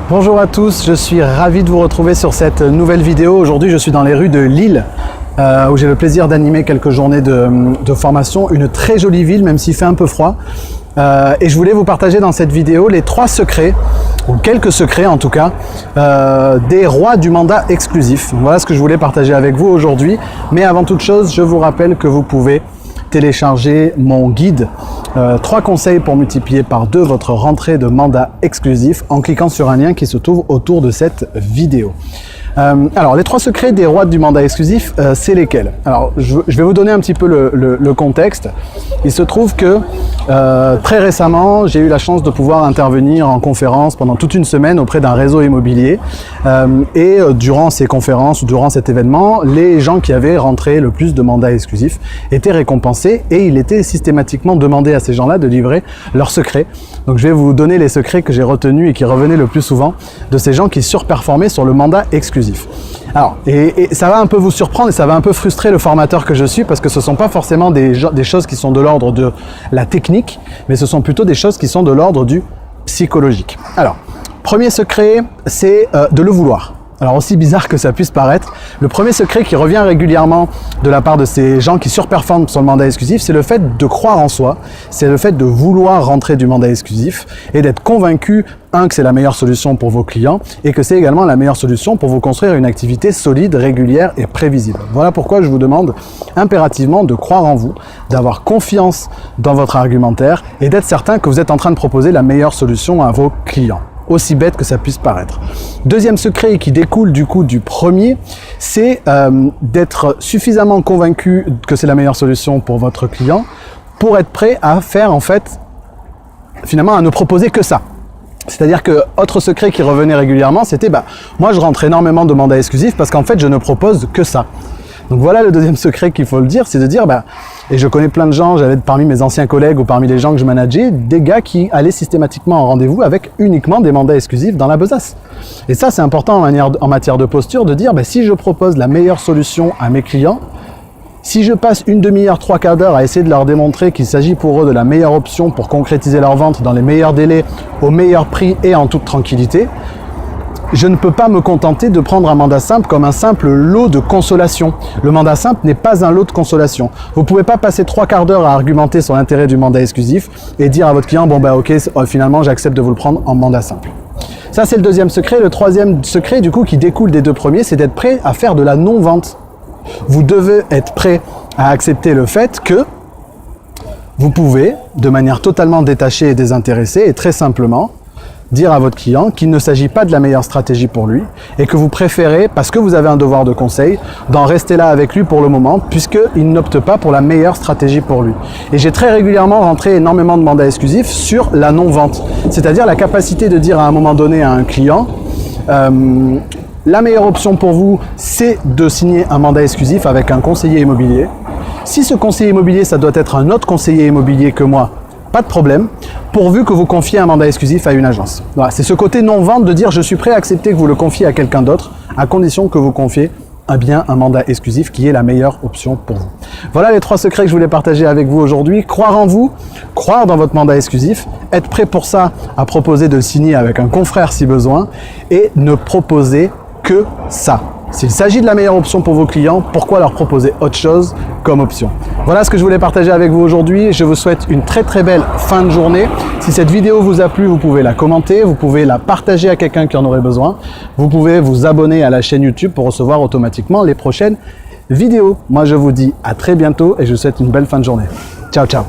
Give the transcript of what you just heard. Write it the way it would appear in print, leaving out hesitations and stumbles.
Bonjour à tous, je suis ravi de vous retrouver sur cette nouvelle vidéo. Aujourd'hui, je suis dans les rues de Lille, où j'ai le plaisir d'animer quelques journées de formation. Une très jolie ville, même s'il fait un peu froid. Et je voulais vous partager dans cette vidéo les 3 secrets, ou quelques secrets en tout cas, des rois du mandat exclusif. Voilà ce que je voulais partager avec vous aujourd'hui. Mais avant toute chose, je vous rappelle que vous pouvez télécharger mon guide 3 conseils pour multiplier par 2 votre rentrée de mandat exclusif en cliquant sur un lien qui se trouve autour de cette vidéo. Alors les 3 secrets des rois du mandat exclusif, c'est lesquels? Alors je vais vous donner un petit peu le contexte. Il se trouve que très récemment, j'ai eu la chance de pouvoir intervenir en conférence pendant toute une semaine auprès d'un réseau immobilier et durant ces conférences, durant cet événement, les gens qui avaient rentré le plus de mandats exclusifs étaient récompensés et il était systématiquement demandé à ces gens-là de livrer leurs secrets. Donc je vais vous donner les secrets que j'ai retenus et qui revenaient le plus souvent de ces gens qui surperformaient sur le mandat exclusif. Alors, et ça va un peu vous surprendre et ça va un peu frustrer le formateur que je suis parce que ce ne sont pas forcément des choses qui sont de l'ordre de la technique, mais ce sont plutôt des choses qui sont de l'ordre du psychologique. Alors, premier secret, c'est de le vouloir. Alors aussi bizarre que ça puisse paraître, le premier secret qui revient régulièrement de la part de ces gens qui surperforment sur le mandat exclusif, c'est le fait de croire en soi, c'est le fait de vouloir rentrer du mandat exclusif et d'être convaincu, que c'est la meilleure solution pour vos clients et que c'est également la meilleure solution pour vous construire une activité solide, régulière et prévisible. Voilà pourquoi je vous demande impérativement de croire en vous, d'avoir confiance dans votre argumentaire et d'être certain que vous êtes en train de proposer la meilleure solution à vos clients. Aussi bête que ça puisse paraître. Deuxième secret qui découle du coup du premier, c'est d'être suffisamment convaincu que c'est la meilleure solution pour votre client pour être prêt à faire en fait, finalement à ne proposer que ça. C'est-à-dire que autre secret qui revenait régulièrement, c'était moi je rentre énormément de mandats exclusifs parce qu'en fait je ne propose que ça. Donc voilà le deuxième secret qu'il faut le dire, c'est de dire, et je connais plein de gens, j'avais parmi mes anciens collègues ou parmi les gens que je manageais, des gars qui allaient systématiquement en rendez-vous avec uniquement des mandats exclusifs dans la besace. Et ça c'est important en matière de posture, de dire, si je propose la meilleure solution à mes clients, si je passe une demi-heure, 3 quarts d'heure à essayer de leur démontrer qu'il s'agit pour eux de la meilleure option pour concrétiser leur vente dans les meilleurs délais, au meilleur prix et en toute tranquillité, je ne peux pas me contenter de prendre un mandat simple comme un simple lot de consolation. Le mandat simple n'est pas un lot de consolation. Vous ne pouvez pas passer 3 quarts d'heure à argumenter sur l'intérêt du mandat exclusif et dire à votre client, ok, finalement j'accepte de vous le prendre en mandat simple. Ça c'est le deuxième secret. Le troisième secret du coup qui découle des 2 premiers, c'est d'être prêt à faire de la non-vente. Vous devez être prêt à accepter le fait que vous pouvez, de manière totalement détachée et désintéressée et très simplement, dire à votre client qu'il ne s'agit pas de la meilleure stratégie pour lui et que vous préférez, parce que vous avez un devoir de conseil, d'en rester là avec lui pour le moment puisqu'il n'opte pas pour la meilleure stratégie pour lui. Et j'ai très régulièrement rentré énormément de mandats exclusifs sur la non-vente, c'est-à-dire la capacité de dire à un moment donné à un client la meilleure option pour vous, c'est de signer un mandat exclusif avec un conseiller immobilier. Si ce conseiller immobilier, ça doit être un autre conseiller immobilier que moi, pas de problème, pourvu que vous confiez un mandat exclusif à une agence. Voilà, c'est ce côté non-vente de dire je suis prêt à accepter que vous le confiez à quelqu'un d'autre, à condition que vous confiez un mandat exclusif qui est la meilleure option pour vous. Voilà les 3 secrets que je voulais partager avec vous aujourd'hui. Croire en vous, croire dans votre mandat exclusif, être prêt pour ça à proposer de le signer avec un confrère si besoin et ne proposer que ça. S'il s'agit de la meilleure option pour vos clients, pourquoi leur proposer autre chose comme option? Voilà ce que je voulais partager avec vous aujourd'hui. Je vous souhaite une très très belle fin de journée. Si cette vidéo vous a plu, vous pouvez la commenter, vous pouvez la partager à quelqu'un qui en aurait besoin. Vous pouvez vous abonner à la chaîne YouTube pour recevoir automatiquement les prochaines vidéos. Moi je vous dis à très bientôt et je vous souhaite une belle fin de journée. Ciao ciao.